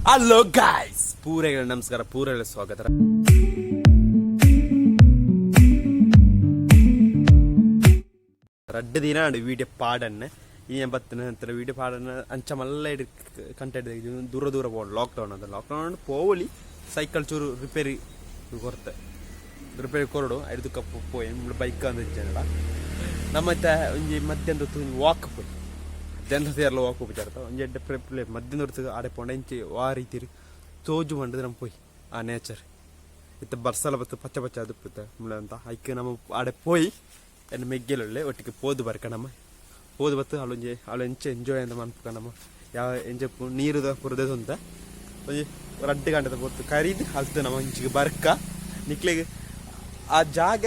Hello guys, ಪೂರೈಗಳ ನಮಸ್ಕಾರ, ಪೂರೈಗಳ ಸ್ವಾಗತ. ರಡ್ಡು ದಿನ ವೀಡಿಯೋ ಪಾಡನ್ನೆ ಈ 80 ನಂತರ ವೀಡಿಯೋ ಪಾಡನ್ನ ಅಂಚಮಲ್ಲ ಕಂಟೆಂಟ್ ದೂರ ದೂರ പോകണം. ಲಾಕ್ಡೌನ್ പോവಲಿ ಸೈಕಲ್ ಚೂರು ರಿಪೇರಿ ಕೊರಡು ಐದು ಕಪ್ಪು ಪೋಯಿ ಬೈಕ್ ಅಂದಿಲ್ಲ ನಮ್ಮತ್ತೆ ಒಂಜಿ ಮಧ್ಯಾಹ್ನ ವಾಕ್ ಪೋಯಿ ಜನತೆಲ್ಲ ವಾಕ್ ಹೋಗ್ಬಿಟ್ಟಾರ್ತ ಒಂಜಿ ಎಡ್ಡೆ ಪ್ಲೇ ಮಧ್ಯಾಹ್ನ ಹೊರತು ಆಡೆ ಪೊಂಡ ಇಂಚಿ ವಾ ರೀತಿ ತೋಜು ಮಂಡದು ನಮ್ಮ ಪೋಯಿ ಆ ನೇಚರ್ ಇತ್ತ ಬರ್ಸಲ ಬತ್ತು ಪಚ್ಚ ಪಚ್ಚ ಅದುಪ್ಪುತ್ತೆ ಮುಳೆ ಅಂತ ಐಕೆ ನಮ್ಮ ಆಡೆ ಪೋಯಿ ಎನ್ನ ಮೆಗ್ಗೆಲೊಳ್ಳೆ ಒಟ್ಟಿಗೆ ಪೋದು ಬರ್ಕ ನಮ್ಮ ಪೋದು ಬತ್ತು ಅವಳು ಎಂಚೆ ಎಂಜಾಯ್ ಅಂತ ಮನ್ಪಕ ನಮ್ಮ ಯಾವ ಎಂಜೆ ನೀರುದ ಪುರದದು ಅಂತ ಒಂಜಿ 2 ಗಂಟೆ ಪೊತ್ತು ಕರೀದು ಅಲ್ತು ನಮ್ಮ ಇಂಚಿಗೆ ಬರ್ಕ ನಿಕ್ಲಿಗೆ ಆ ಜಾಗ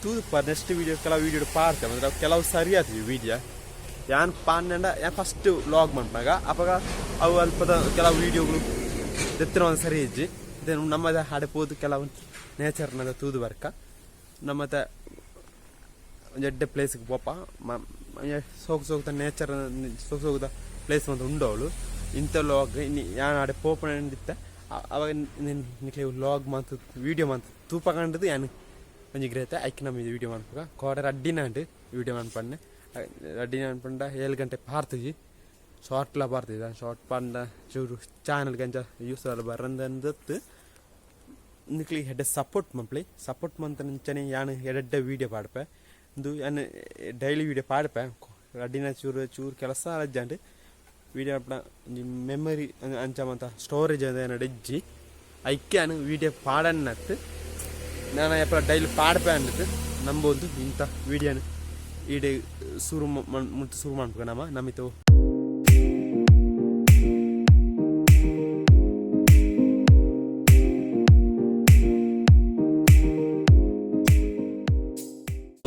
ತೂದು ನೆಕ್ಸ್ಟ್ ವೀಡಿಯೋ ಕೆಲವು ವೀಡಿಯೋ ಪಾಡ್ತೇವೆ ಅಂದ್ರೆ ಕೆಲವು ಸರಿ ಆಗ್ತೀವಿ ವೀಡಿಯೋ ಯಾನ್ ಪಾಂಡ ಯಾನ್ ಫಸ್ಟ್ ವ್ಲಾಗ್ ಮಾಡ್ನಾಗ ಅವಾಗ ಅವು ಅಲ್ಪದ ಕೆಲವು ವೀಡಿಯೋಗಳು ದೆತ್ತಿನ ಒಂದು ಸರಿ ಇಜ್ಜಿ ಇದೇನು ನಮ್ಮದ ಹಾಡೆ ಪೋದು ಕೆಲವು ನೇಚರ್ನದ ತೂದು ಬರ್ಕ ನಮ್ಮದ ಒಂದು ಎಡ್ಡೆ ಪ್ಲೇಸ್ಗೆ ಪೋಪ ಸೋಗ್ದ ನೇಚರ್ ಸೋಗ್ದ ಪ್ಲೇಸ್ ಅಂತ ಉಂಡವಳು ಇಂಥ ವ್ಲಾಗ್ ಯಾನ್ ಆಡೆ ಪೋಪಣಿತ್ತ ಅವಾಗ ನಿಕ್ಲೆ ವ್ಲಾಗ್ ಮಂತ್ ವೀಡಿಯೋ ಮಂತ್ ತೂಪ ಕಂಡದು ಯಾನ್ ಒಂಜಿ ಗ್ರೇತೆ ಐಕ್ ನಮ್ಮ ವೀಡಿಯೋ ಮಾಡ್ಪಗ ಕೋಡೆ ರಡ್ಡಿನ ಅಂಡು ವೀಡಿಯೋ ಮಾಡ್ಪಣ್ಣೆ ರಡ್ಡಿನ ಅನ್ಪಂಡ 7 ಗಂಟೆ ಪಾರ್ತಿಜಿ ಶಾರ್ಟ್ಲ ಪಾರ್ತಿದ್ದ ಶಾರ್ಟ್ ಪಂಡ ಚೂರು ಚಾನಲ್ ಗಂಜ ಯೂಸ್ ಎಲ್ಲ ಬರಂದತ್ತು ನಿಕ್ಲಿ ಹೆಡ್ಡೆ ಸಪೋರ್ಟ್ ಮಂಪ್ಲಿ ಸಪೋರ್ಟ್ ಮಂತ್ ನಂಚನೆ ಯಾನು ಎಡ್ಡೆ ವೀಡಿಯೋ ಪಾಡ್ಪೆ ಇದು ಯಾನು ಡೈಲಿ ವೀಡಿಯೋ ಪಾಡ್ಪೆ ರಡ್ಡಿನ ಚೂರು ಕೆಲಸ ಅಜ್ಜಂಡು ವೀಡಿಯೋ ಅಪ್ಪ ಮೆಮರಿ ಅಂಚಮಂತ ಸ್ಟೋರೇಜ್ ಅದೇನು ಡೆಜ್ಜಿ ಐಕ್ಕೆ ನಾನು ವೀಡಿಯೋ ಪಾಡನ್ನತ್ತು ನಾನು ಎಪ್ಪ ಡೈಲಿ ಪಾಡ್ಪೆ ಅನ್ನತ್ತು ನಂಬೋದು ಇಂಥ ವೀಡಿಯೋನು ಈಡೆ ಶುರು ಮಾಡ್ಬೇಕು ನಮ್ಮಿತ್ತು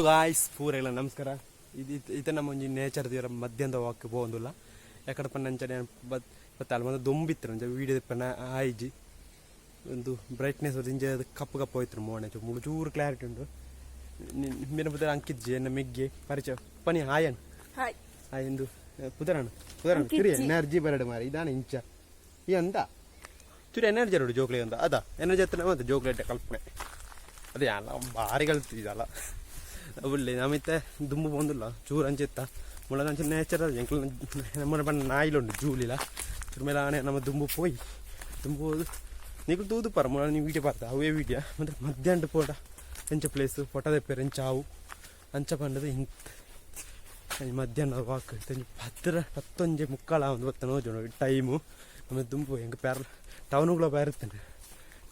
ಗಾಯ್ಸ್ ಪೂರೆಲ್ಲ ನಮಸ್ಕಾರ. ಇದು ನಮ್ಮ ಒಂಜಿ ನೇಚರ್ ತೀರ ಮಧ್ಯಾಹ್ನದ ವಾಕ್ ಹೋಗೋದಿಲ್ಲ ಯಾಕಡೆ ಪನ್ನಂಚನೆ ಬತ್ತಲ್ಲ ಮತ್ತೆ ದೊಂಬಿತ್ತು ನಂಜ ವೀಡಿಯೋ ಪನ್ನ ಆಯ್ಜಿ ಒಂದು ಬ್ರೈಟ್ನೆಸ್ ಇಂಜ ಕಪ್ಪು ಕಪ್ಪು ಹೋಯ್ತು ಮೋಣೆ ಮುಳು ಚೂರು ಕ್ಲಾರಿಟಿ ಉಂಟು ಮೇರೆ ಪುದರ ಅಂಕಿಜ್ಜಿ ಎನ್ನ ಮೆಗ್ಗೆ ಪರಿಚಯ ಪನಿ ಹಾಯನ್ ಹಾಯ್ ಎಂದು ಪುದರಣ ಕಿರಿಯ ಎನರ್ಜಿ ಬರಡು ಮಾರಿ ಇದಾನ ಇಂಚ ಈ ಅಂದ ಚೂರು ಎನರ್ಜಿ ಎರಡು ಜೋಕ್ಲೆ ಅಂತ ಅದ ಎನರ್ಜಿ ಹತ್ರ ಮತ್ತೆ ಜೋಕ್ಲೇಟ್ ಕಲ್ಪನೆ ಅದೇ ಅಲ್ಲ ಭಾರಿ ಕಲ್ತಿದ್ದಲ್ಲ ಒಳ್ಳೆ ನಮಿತ್ತೆ ದುಂಬು ಬಂದಿಲ್ಲ ಚೂರು ಅಂಚಿತ್ತ ಮುಳ ಅಂಚೆ ನೇಚರ್ ಎಂಕ್ಲ ನಮ್ಮ ಬಣ್ಣ ನಾಯಿಲುಂಡು ಜೂಲಿಲ್ಲ ಚೂರು ಮೇಲೆ ಆಣೆ ನಮ್ಮ ದುಂಬು ಪೋಯಿ ದುಂಬು ನೀವು ತೂದು ಪರ ಮುಳ ನೀವು ವೀಡಿಯೋ ಬರ್ತಾ ಅವೇ ವೀಡಿಯೋ ಮತ್ತೆ ಮಧ್ಯಾಹ್ನ ಪೋಟ ಎಂಚ ಪ್ಲೇಸು ಫೋಟೋ ತೆಪ್ಪೇರು ಎಂಚಾವು ಅಂಚ ಪಂಡದು ಹಿಂಗೆ ಮಧ್ಯಾಹ್ನ ವಾಕ್ 10:30 ಒಂದು ಬತ್ತ ನೋಜೋಣ ಟೈಮು ನಮ್ಮ ದುಂಬು ಹೆಂಗೆ ಪ್ಯಾರ ಟೌನುಗಳ ಬೇರುತ್ತೇನೆ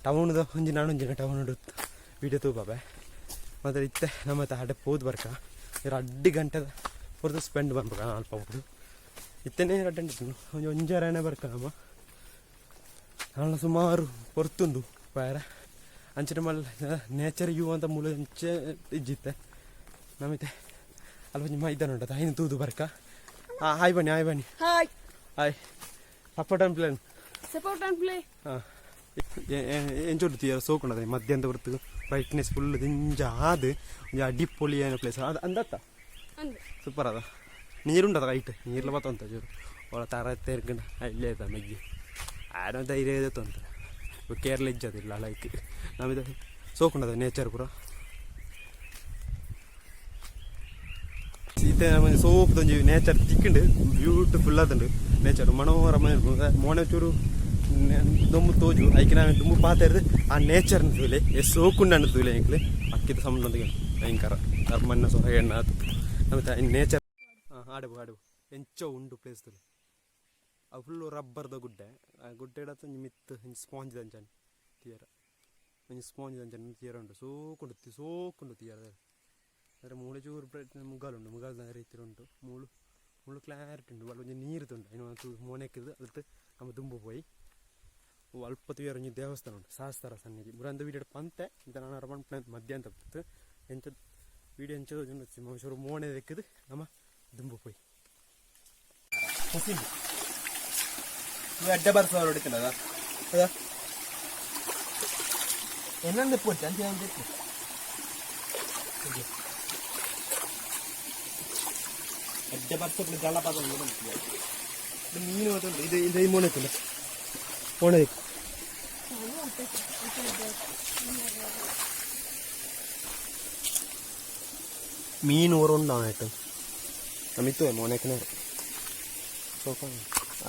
ಟೌನ್ದ ಒಂಜಿ ನಾನೊಂಜಿನ ಟೌನ್ ಇಡುತ್ತೆ ವೀಡಿಯೋ ತೂಬಾಬೆ ಮತ್ತೆ ಇತ್ತೆ ನಮ್ಮ ಹಾಡೆ ಪೋದು ಬರ್ಕ 2 ಗಂಟೆ ಹೊರತು ಸ್ಪೆಂಡ್ ಮಾಡ್ಬೇಕ ಅಲ್ಪ ಹೋಗುದು ಇತ್ತೇನೆ 2 ಗಂಟೆ ಒಂಜಾರನೇ ಬರ್ಕ ನಮ್ಮ ನಾನು ಸುಮಾರು ಹೊರ್ತುಂಡು ಪ್ಯಾರ ಅಂಚನೆ ಮಲ್ಲ ನೇಚರ್ ಯೂ ಅಂತ ಮೂಲ ಅಂಚೆ ಇಜ್ಜಿತ್ತೆ ನಮಿತೆ ಅಲ್ಲಿ ಒಂಜಿ ಮೈದಾನ ಉಂಟದ ಐನು ತೂದು ಬರ್ಕ ಹಾಯ್ ಬನ್ನಿ ಹಾಯ್ ಸಪೋರ್ಟ್ ಆ್ಯಂಡ್ ಪ್ಲೇ ಹಾಂ ಎಂಚೋಡು ತೀರ ಸೋಕೊಂಡದ ಮಧ್ಯಾಹ್ನದ ಹೊರತು ಬ್ರೈಟ್ನೆಸ್ ಫುಲ್ ದಿಂಜ ಆದ ಒಂಜಿ ಅಡಿಪೊಳಿ ಏನೋ ಪ್ಲೇಸ್ ಅದು ಅಂದತ್ತ ಸೂಪರ್ ಅದ ನೀರುಂಟದ ಹೈಟ್ ನೀರ್ಲ ಬತ್ತಂತ ಚೂರು ಒಳ ತರ ತೆರ್ಕೊಂಡು ಇಲ್ಲೇ ಅದ ಮೆಗ್ಗಿ ಆಡೋ ಧೈರ್ಯ ಇದತ್ತು ಅಂತ ಕೇರಳ ಇಜ್ಜದಿಲ್ಲ ಲೈಕ್ ನಾವಿದ ಸೋಕೊಂಡದ ನೇಚರ್ ಪೂರ ಈತ ನಮಗೆ ಸೋಪದೊಂಜಿ ನೇಚರ್ ತಿಕ್ಕೊಂಡು ಬ್ಯೂಟಿಫುಲ್ ಅದಂಡು ನೇಚರ್ ಮನೋರಮ ಮೋನೆ ಚೂರು ದೊಂಬು ತೋಜು ಐಕೆ ನಾವು ದುಂಬು ಪಾತ ಇರೋದು ಆ ನೇಚರ್ನ ತೂಲೆ ಸೋಕುಂಡನ್ನು ತೂಲೆ ಎಂಕ್ಲೆ ಅಕ್ಕಿದ ಸಂಬಂಧ ಭಯಂಕರ ಧರ್ಮನ್ನ ಸೊರ ಎಣ್ಣ ಅದು ನಮಗೆ ನೇಚರ್ ಆಡಬು ಎಂಚ ಉಂಡು ಪ್ಲೇಸ್ ತೂಲೆ ಅದು ಫುಲ್ಲು ರಬ್ಬರ್ದ ಗುಡ್ಡೆ ಆ ಗುಡ್ಡೆ ಇಡತ್ತ ಮಿತ್ತು ಹಿಂಗೆ ಸ್ಪಾಂಜ್ ದಂಚನ್ ತೀರ ಹಿಂಗೆ ಸ್ಪಾಂಜ್ ದಂಚನ್ ತೀರ ಉಂಟು ಸೋಕುಂಡು ತೀರ ಅಂದರೆ ಮೂಳೆ ಚೂರು ಮುಗಾಲುಂಟು ಮುಗಾಲ್ದ ರೀತಿ ಉಂಟು ಮುಳು ಕ್ಲಾರಿಟಿ ಉಂಟು ಅಲ್ಲಿ ಒಂಜಿ ನೀರು ತುಂಡು ಇನ್ನೊಂದು ಮೋನೆಕ್ಕಿದ್ದು ಅದಕ್ಕೆ ನಮ್ಮ ದುಂಬು ಹೋಯಿ ಅಲ್ಪ ತೀರ ಒಂಜಿ ದೇವಸ್ಥಾನ ಉಂಟು ಶಾಸ್ತ್ರ ಸನ್ನಿಧಿ ಮುರಂದ ವೀಡಿಯೋ ಪಂತೆ ಇಂತ ನಾನು ಅರಮಣೆ ಮಧ್ಯಾಹ್ನ ತಪ್ಪಿತ್ತು ಎಂಚ ವೀಡಿಯೋ ಎಂಚದು ಮೈಸೂರು ಮೋನೆ ತೆಕ್ಕಿದ್ದು ನಮ್ಮ ದುಂಬು ಹೋಯಿ ಅಡ್ಡ ಬರ್ಸ ಹೊಡಿತೀನಿ ಅದ ಇನ್ನೊಂದು ಪೂರ್ತಿ ಅಂತ ಅಡ್ಡ ಬರ್ಸ ಜಲಪಾತ ಮೀನು ಇದು ಮೋನೆ ಒಣಗಿ ಮೀನು ಹೊರೊಂದಾಣಾಯ್ತು ನಮಿತ್ತು ಮೊನೆಕನೇ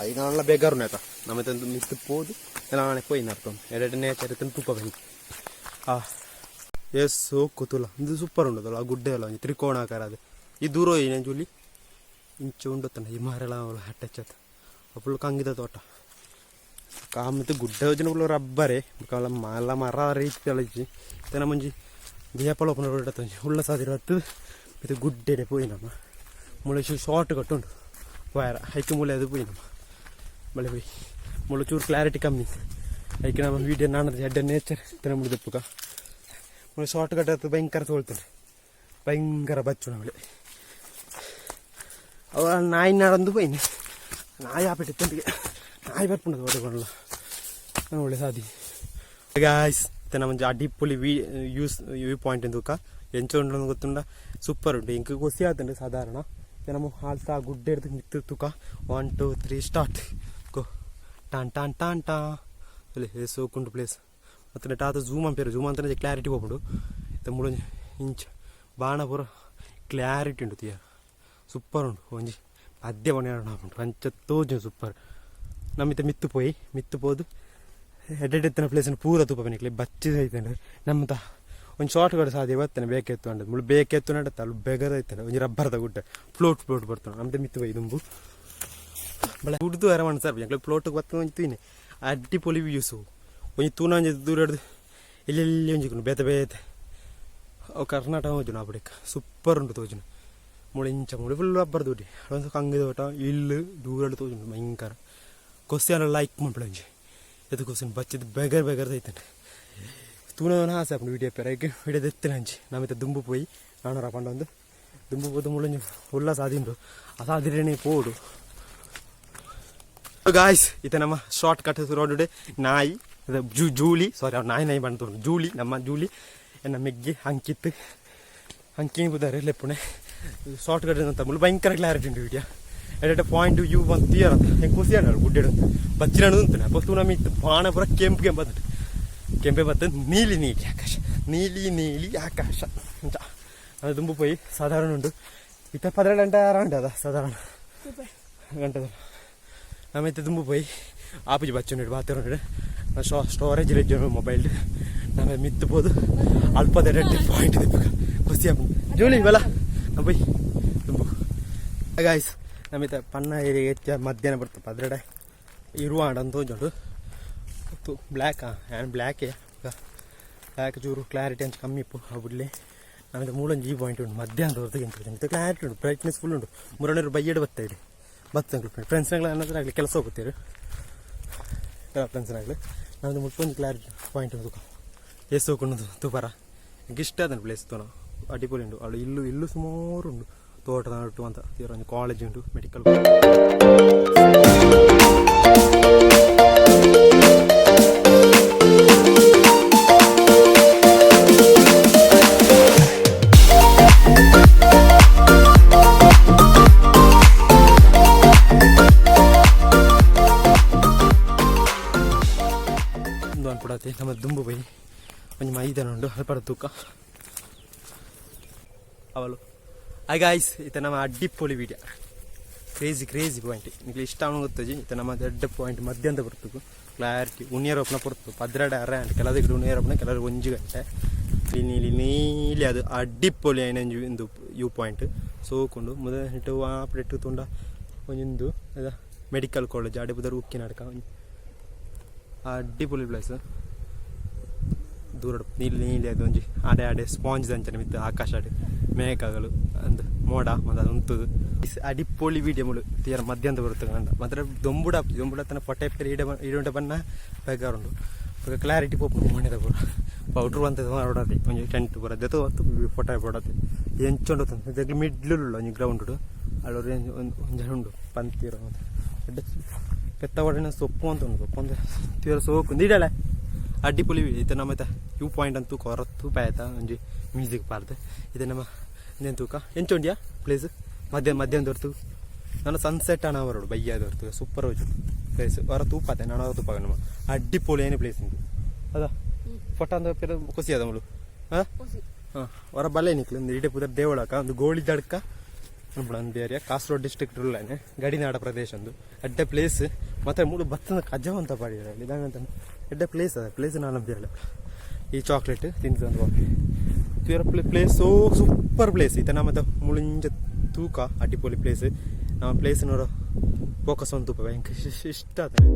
അതിനാണല്ലോ ബേഗാറുണ്ടാ നമ്മത്തെ മിത്ത് പോത് എല്ലാണെ പോയി നടത്തും എടനെ ചരിത്രം തുപ്പ ആ ಎಸ್ ಕೂತಲ್ಲ ಇದು ಸೂಪರ್ ಉಂಟದಲ್ಲ ಆ ಗುಡ್ಡೆ ಅಲ್ಲ ತ್ರಿಕೋಣಾಕಾರ ಅದು ಈ ದೂರ ಏನು ಜೂಲಿ ಇಂಚು ಉಂಡತ್ತನ ಈ ಮರೆಲ್ಲ ಹಟ್ಟಚ್ಚತ್ತ ಫುಲ್ ಕಂಗಿದ ತೋಟ ಕಾಮತ್ತು ಗುಡ್ಡೆ ವಜನ ಫುಲ್ ರಬ್ಬರೇ ಮಲ್ಲ ಮರ ರೀತಿ ಅಳಿಸಿ ತನ ಮುಂಜಿ ದೀಪಳ ಒಪ್ಪನ ಹೊರಡತ್ತ ಉಳ್ಳ ಸಾದಿರ ಹತ್ತು ಇದು ಗುಡ್ಡೆನೆ ಪೋಯಿ ನಮ್ಮ ಮುಳೆ ಶಾರ್ಟ್ ಕಟ್ಟುಂಡು ವಯರ ಹೈಕ್ ಮೂಲೆ ಅದು ಪೋಯಿ ನಮ್ಮ ಬಳೆ ಪೋಯಿ ಮುಳ್ಳು ಚೂರು ಕ್ಲಾರಿಟಿ ಕಮ್ಮಿ ಹೈಕ್ ನಮ್ಮ ವೀಡಿಯೋ ನಾನದು ಹೆಡ್ ನೇಚರ್ ತನ ಮುಡಿದಪ್ಪುಗ ಮುಳ್ಳು ಶಾರ್ಟ್ ಕಟ್ ಹತ್ತು ಭಯಂಕರ ತೋಳ್ತಾರೆ ಭಯಂಕರ ಬಚ್ಚು ನಮ್ಮಳೆ ಅವ ನಾಯಿ ನಾಡೊಂದು ಪೋಯ್ನೆ ನಾಯಿ ಆಪಿಟ್ಟಿತ್ತಂಟಿಗೆ ನಾಯಿ ಬರ್ಪುಂಡದು ಹೊರಗಲ್ಲ ಒಳ್ಳೆ ಸಾದಿ ಗಾಯ್ಸ್ ತನ ಮಂಜಿ ಅಡ್ಡಿಪೊಲಿ ವ್ಯೂ ಪಾಯಿಂಟ್ ಎಂದುಕ ಎಂಚ ಉಂಡು ಗೊತ್ತುಂಡ ಸೂಪರ್ ಉಂಟು ಇಂಕ ಗೊಸಿ ಆತಂಡು ಸಾಧಾರಣ ನಮ್ಮ ಹಾಲ್ತಾ ಗುಡ್ಡೆ ಹಿಡ್ದು ಮಿತ್ತು ತುಕ 1 2 3 ಸ್ಟಾರ್ಟ್ ಗೋ ಟಾನ್ ಟಾನ್ ಟಾನ್ ಟಾ ಅಲ್ಲಿ ಸೋಕುಂಡು ಪ್ಲೇಸ್ ಮತ್ತೆ ಟಾತ ಝೂಮ್ ಅಂತಾನೆ ಕ್ಲಾರಿಟಿ ಹೋಗ್ಬಿಡು ಮುಳು ಇಂಚ್ ಬಾಣ ಪೂರ ಕ್ಲಾರಿಟಿ ಉಂಟು ತೀಯ ಸೂಪರ್ ಉಂಟು ಒಂಜಿ ಮಧ್ಯ ಬಣ್ಣ ಉಂಟು ಅಂಚತ್ತೋಜು ಸೂಪರ್ ನಮ್ಮಿತ್ತ ಮಿತ್ತು ಪೋದು ಎಡ್ಡೆತ್ತಿನ ಪ್ಲೇಸನ್ನು ಪೂರ ತುಪ್ಪ ಬನ್ನಿಕ್ಲಿ ಬಚ್ಚಿದ ಐತಂಡ್ರೆ ನಮ್ಮಂತ ಒಂದು ಶಾರ್ಟ್ ಕಡೆ ಸಾಧ್ಯ ಬರ್ತಾನೆ ಬೇಕೆತ್ತು ಅಂಡ್ ಮುಳು ಬೇಕೆತ್ತು ನಡತ್ತೆ ಅಲ್ಲಿ ಬೆಗದ ಐತಾನೆ ಒಂಜಿ ರಬ್ಬರ್ದ ಗುಡ್ಡೆ ಫ್ಲೋಟ್ ಬರ್ತಾನೆ ನಮ್ದು ಮಿತ್ತು ಬೈ ದುಂಬು ಬಳೆ ಹುಡ್ದು ಅರವಣ ಸರ್ ಎಂಕ್ಲೆ ಫ್ಲೋಟಿಗೆ ಬರ್ತಾನೆ ಒಂತೀನಿ ಅಡ್ಡಿ ಪೊಲಿ ವ್ಯೂಸು ಒಂಜಿ ತೂನ ಒಂಜಿ ದೂರ ಹಿಡ್ದು ಎಲ್ಲೆಲ್ಲಿ ಒಂಜಿಕೊಂಡು ಬೇತೆ ಅವು ಕರ್ನಾಟಕ ಹೋಜುನು ಆ ಬಡಿಕ ಸೂಪರ್ ಉಂಟು ತೋಜುನು ಮುಳೆ ಇಂಚ ಮುಳೆ ಫುಲ್ ರಬ್ಬರ್ ದೂಡಿ ಅದೊಂದು ಕಂಗಿದ ಓಟ ಇಲ್ಲು ದೂರ ತೋಜುನು ಭಯಂಕರ ಕೊಸ್ಸಿಯನ್ನ ಲೈಕ್ ಮಾಡ್ಬಿಡ ಒಂಜಿ ಎದಕ್ಕೋಸ್ಕರ ಬಚ್ಚಿದ್ದು ಬೆಗರ್ ಐತಂಡೆ ತೂನವನ ಆಸೆ ಆಪುಂಡು ವೀಡಿಯೋ ಪೆರಗೆ ವೀಡಿಯೋದ ಎತ್ತಿನ ಹಂಚಿ ನಮ್ಮಿತ್ತ ದುಂಬು ಪೋಯಿ ನಾನೂರ ಪಂಡ ಒಂದು ದುಂಬು ಪೋದು ಮುಳ್ಳಂಜಿ ಉಲ್ಲ ಸಾದಿಂಡು ಆ ಸಾದಿರೇನೆ ಪೋಡು ಗಾಯ್ಸ್ ಈತ ನಮ್ಮ ಶಾರ್ಟ್ ಕಟ್ ರೋಡ್ ನಾಯಿ ಜೂಲಿ ಸಾರಿ ಅವ್ರು ನಾಯಿ ಬಂತು ಜೂಲಿ ನಮ್ಮ ಜೂಲಿ ಎನ್ನ ಮೆಗ್ಗಿ ಹಂಕಿ ಬುದಾರೆ ಲೆಪ್ಪುಣೆ ಶಾರ್ಟ್ ಕಟ್ ಅಂತ ಮುಳ್ಳು ಭಯಂಕರ ಕ್ಲಾರಿಟಿ ಉಂಟು ವೀಡಿಯೋ ಎಡೆ ಪಾಯಿಂಟ್ ವ್ಯೂ ಬಂದು ಕ್ಲಿಯರ್ ಅಂತ ಹೆಂಗೆ ಖುಷಿ ಆಡ ಗುಡ್ಡೆ ಬಚ್ಚಿನ ಅಂತಾನೆ ಪಸ್ತು ನಮ್ಮ ಇತ್ತು ಬಾಣ ಪೂರ ಕೆಂಪೆ ಬತ್ತ ನೀಲಿ ಆಕಾಶ ಅಂತ ಅದು ತುಂಬ ಪೋಯಿ ಸಾಧಾರಣ ಉಂಟು ಇತ್ತ 12 ಗಂಟೆ ಅರಾಂಡ್ ಅದ ಸಾಧಾರಣ ಗಂಟೆದ ನಮ್ಮೈತೆ ತುಂಬ ಪೋಯಿ ಆಪುಜಿ ಬಚ್ಚು ಬಾತಿರ ಸ್ಟೋರೇಜ್ ಇರಜ್ಜು ಮೊಬೈಲ್ ನಮ್ಮ ಮಿತ್ತು ಪೋದು ಅಲ್ಪದ ರೆಡ್ ಪಾಯಿಂಟ್ ಇದೆ ಖುಷಿ ಆಪು ಜೋಳಿ ಇವಲ್ಲ ಪೋಯಿ ತುಂಬ ಗಾಯ್ಸ್ ನಮ್ಮಿತ್ತ ಪನ್ನ ಏರಿಯಾ ಹೆಚ್ಚು ಮಧ್ಯಾಹ್ನ ಬರ್ತಪ್ಪ ಅದ್ರಡೆ ಇರುವ ಅಂತ ಹೋಜುಂಡು ಬ್ಲ್ಯಾಕ್ ಹ್ಯಾಂಡ್ ಬ್ಲ್ಯಾಕೇ ಬ್ಲ್ಯಾಕ್ ಚೂರು ಕ್ಲಾರಿಟಿ ಅಂತ ಕಮ್ಮಿ ಇಪ್ಪು ಬಿಡ್ಲಿ ನಮಗೆ ಮೂಲೊಂದು ಈ ಪಾಯಿಂಟ್ ಉಂಟು ಮಧ್ಯಾಹ್ನದ ಹೊರತು ಎಂತ ಕ್ಲಾರಿಟಿ ಉಂಟು ಬ್ರೈಟ್ನೆಸ್ ಫುಲ್ ಉಂಟು 300 ಬೈಯಡ್ ಬರ್ತಾಯಿದೆ ಫ್ರೆಂಡ್ಸ್ನಾಗಲಿ ಅನ್ನೋದ್ರಾಗಲಿ ಕೆಲಸ ಹೋಗುತ್ತೀರಿ ಫ್ರೆಂಡ್ಸ್ನಾಗಲಿ ನಮ್ಮದು ಮುಟ್ಕೊಂದು ಕ್ಲಾರಿಟಿ ಪಾಯಿಂಟ್ ಉಂಟು ಎಷ್ಟು ಹೋಗ್ಕೊಂಡು ತುಪಾರ ಇಷ್ಟ ಅದನ್ನು ಪ್ಲೇಸ್ ತೋಣ ಅಡ್ಡಿಪೊಲಿ ಉಂಟು ಅಲ್ಲಿ ಇಲ್ಲೂ ಸುಮಾರು ಉಂಟು ತೋಟದ ಉಂಟು ಅಂತ ಒಂದು ಕಾಲೇಜ್ ಉಂಟು ಮೆಡಿಕಲ್ ಅನ್ಪಡತ್ತೆ ನಮ್ಮ ದುಂಬು ಬೈ ಒಂದು ಮೈದಾನ ಉಂಟು ಅಲ್ಪಡ ತೂಕ ಅವಳು ಗಾಯ್ಸ್ ಈತ ನಮ್ಮ ಅಡ್ಡಿಪೊಲಿ ವೀಡಿಯೋ ಕ್ರೇಜಿ ಪಾಯಿಂಟ್ ನಿಮಗೆ ಇಷ್ಟ ಅವನು ಗೊತ್ತಜಿ ಈತ ನಮ್ಮ ದೊಡ್ಡ ಪಾಯಿಂಟ್ ಮಧ್ಯಾಹ್ನ ಬರ್ತದೆ ಕ್ಲಾರಿಟಿ ಉಣ್ಣಿಯರೋಪಣ ಬರ್ತದೆ 12 ಅರ ಅಂತ ಕೆಲದಿಗೆ ಉಣ್ಣಿಯರೋಪಣ ಕೆಲವರು 1 ಗಂಟೆ ನೀಲಿ ಅದು ಅಡ್ಡಿಪೊಲಿ ಒಂದು ವ್ಯೂ ಪಾಯಿಂಟ್ ಸೋಕೊಂಡು ಮೊದಲ ಹಿಟ್ಟು ಆಪ್ರೇಟ್ ತುಂಡ ಒಂದು ಅದ ಮೆಡಿಕಲ್ ಕಾಲೇಜ್ ಆಡೆ ಬುಧರು ಉಕ್ಕಿ ನಾಟಕ ಅಡ್ಡಿಪೊಲಿ ಪ್ಲೇಸ್ ದೂರ ನೀಲಿ ಅದು ಒಂಜಿ ಆಡೆ ಸ್ಪಾಂಜ್ ಅಂಚನೆ ಮಿತ್ತು ಆಕಾಶ ಆಡೆ ಮೇಘಗಳು ಅಂದು ಮೋಡ ಮತ್ತು ಉಂಟುದು ಅಡಿಪೊಳಿ ವೀಡಿಯೋ ಮುಳು ತೀರ ಮಧ್ಯಾಹ್ನ ಬರುತ್ತೆ ಕಂಡ ಮಾತ್ರ ದೊಂಬುಡತನ ಪೊಟ್ಟೆ ಪೇರಿ ಇಡುಂಟ ಬಣ್ಣ ಬೇಕಾರುಂಡು ಈಗ ಕ್ಲಾರಿಟಿ ಪೋಪು ಮಣ್ಣದ ಪೂರ ಪೌಡ್ರು ಅಂತ ಹೊಡತ್ತೆ ಒಂಜಿ ಟೆಂಟ್ ಪೂರ ದೆತ್ತು ಹೊತ್ತು ಫೋಟೋ ಕೊಡತ್ತೆ ಎಂಚೊಂಡು ತಂದು ಮಿಡ್ಲು ಒಂಜಿ ಗ್ರೌಂಡ್ ಅಲ್ಲಿ ಒಂದು ಉಂಡು ಪಂತಿರೋ ಪೆತ್ತ ಒಡನೆ ಸೊಪ್ಪು ಅಂತ ಉಂಟು ಸೊಪ್ಪು ಅಂತ ತೀರ ಸೋಕು ನೀಡಲ್ಲ ಅಡ್ಡಿಪೊಲಿ ಇದು ನಮ್ಮ ವ್ಯೂ ಪಾಯಿಂಟ್ ಅಂತೂ ಕೊರತ್ತು ಪಾಯ್ತ ಒಂಜಿ ಮ್ಯೂಸಿಕ್ ಪಾರ್ದೆ ಇದು ನಮ್ಮ ಇನ್ನೇನು ತೂಕ ಎಂಚೊಂಡ್ಯಾ ಪ್ಲೇಸ್ ಮಧ್ಯಾಹ್ನ ಹೊರ್ತು ನಾನು ಸನ್ಸೆಟ್ ಅಣ್ಣ ಬರೋಡು ಬೈಯಾದ ಹೊರ್ತು ಸೂಪರ್ ಹೋಯ್ತು ಪ್ಲೇಸ್ ಹೊರ ತೂಪತ್ತೆ ನಾನು ಹೊರ ತೂಪ ನಮ್ಮ ಅಡ್ಡಿಪೊಳಿ ಏನು ಪ್ಲೇಸ್ ನಿಂಗೆ ಅದ ಫೋಟೋ ಅಂದ್ರೆ ಪೇರ ಖುಷಿ ಅದ ಮಳು ಹಾಂ ಹಾಂ ಹೊರ ಬಲ್ಲೆ ನಿಕ್ಲು ಒಂದು ಇಡೀ ಪುದರ್ ದೇವಳಕ ಒಂದು ಗೋಳಿ ದಡ್ಕ ಅನ್ಬಿಡ ಒಂದು ಏರಿಯಾ ಕಾಸರಗೋಡು ಡಿಸ್ಟ್ರಿಕ್ಟ್ ರೂಲ್ಲಾನೆ ಗಡಿನಾಡ ಪ್ರದೇಶ ಒಂದು ಅಡ್ಡ ಪ್ಲೇಸ್ ಮತ್ತೆ ಮೂರು ಭತ್ತದ ಕಜ್ಜವಂತ ಪಾಡಿರ ಇದಂಗಂತ ಎಡ್ಡ ಪ್ಲೇಸ್ ಅದ ಪ್ಲೇಸ್ ನಾನು ಬೇರೆ ಈ ಚಾಕ್ಲೇಟ್ ತಿಂದು ತೀರ ಪ್ಲೇಸ್ ಸೋ ಸೂಪರ್ ಪ್ಲೇಸ್ ಈತ ನಮ್ಮ ಮುಳಿಂಜ ತೂಕ ಅಡ್ಡಿಪೊಲಿ ಪ್ಲೇಸ್ ನಮ್ಮ ಪ್ಲೇಸ್ನವರು ಫೋಕಸ್ ಒಂದು ತೂಪ ಭಯಂಕರ ಇಷ್ಟ ಆದ್ರೆ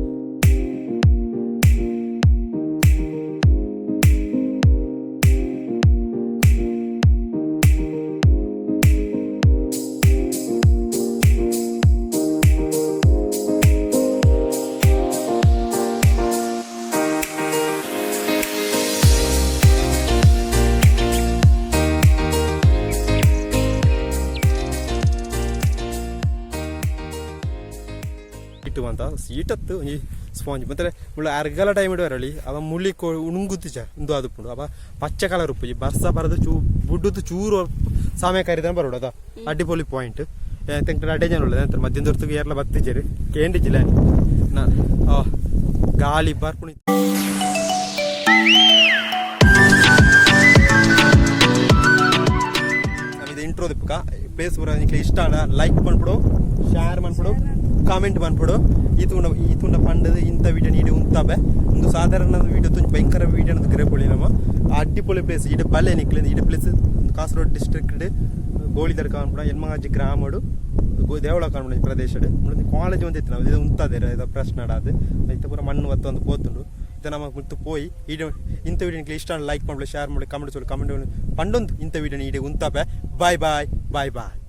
ಅಂತ ಸೀಟತ್ತು ಈ ಸ್ಪಾಂಜ್ ಮತ್ತೆ ಮುಳ್ಳು ಅರ್ಗಲ ಟೈಮ್ ಇಡುವರಲ್ಲಿ ಅವ ಮುಳ್ಳಿ ಉಣುಂಗುತ್ತು ಒಂದು ಅದು ಪುಂಡು ಅವ ಪಚ್ಚೆ ಕಲರ್ ಉಪ್ಪು ಈ ಬರ್ಸ ಬರೋದು ಬುಡ್ಡದು ಚೂರು ಸಮಯ ಕರಿದಾನೆ ಬರೋಡು ಅದ ಅಡ್ಡಿಪೊಲಿ ಪಾಯಿಂಟ್ ತೆಂಕ ಅಡ್ಡೆ ಜನ ಉಳ್ಳದ ನಂತರ ಮಧ್ಯಾಹ್ನ ಹೊರತು ಏರ್ಲ ಬತ್ತಿದ್ದೀರಿ ಕೇಂಡಿಜಿಲ್ಲ ನಾ ಗಾಳಿ ಬರ್ಪುಣಿ ನಮ್ದು ಇಂಟ್ರೋ ದಿಪ್ಪಕ ಪ್ಲೇಸ್ ಪೂರ ನಿಮಗೆ ಇಷ್ಟ ಅಲ್ಲ ಲೈಕ್ ಮಾಡ್ಬಿಡು ಶೇರ್ ಮಾಡ್ಬಿಡು ಕಾಮೆಂಟ್ ಮಾಡ್ಬಿಡು ಈತುಂಡ ಪಂಡದು ಇಂಥ ವಿಡಿಯೋ ನೀಡಿ ಉಂತಾಬೆ ಒಂದು ಸಾಧಾರಣ ವಿಡಿಯೋ ತುಂಬ ಭಯಂಕರ ವಿಡಿಯೋ ಅನ್ನೋದು ಗ್ರೇಪೊಳಿ ನಮ್ಮ ಅಡ್ಡಿಪೊಳಿ ಪ್ಲೇಸ್ ಇಡ ಬಲ್ಲೆ ನಿಕ್ಲಿಂದ ಇಡ ಪ್ಲೇಸ್ ಕಾಸರಗೋಡು ಡಿಸ್ಟ್ರಿಕ್ಟ್ ಗೋಳಿದಡ್ ಕಾಣ್ಬಿಡ ಎನ್ಮಗಾಜಿ ಗ್ರಾಮಡು ದೇವಳ ಕಾಣ್ಬಿಡ ಪ್ರದೇಶ ಕಾಲೇಜ್ ಒಂದು ಇತ್ತು ನಾವು ಇದು ಉಂತಾದೆ ಇದು ಪ್ರಶ್ನೆ ಆಡಾದು ಇತ್ತ ಪೂರ ಮಣ್ಣು ಒತ್ತು ಒಂದು ಪೋತುಂಡು ಇದು ನಮ್ಮ ಮುತ್ತು ಪೋಯಿ ಇಂಥ ವಿಡಿಯೋ ಇಷ್ಟ ಲೈಕ್ ಮಾಡ್ಬಿಡು ಶೇರ್ ಮಾಡಿ ಕಮೆಂಟ್ ಕಮೆಂಟ್ ಪಂಡೊಂದು ಇಂಥ ವಿಡಿಯೋ ನೀಡಿ ಉಂತಾಬೆ ಬಾಯ್ ಬಾಯ್ ಬಾಯ್ ಬಾಯ್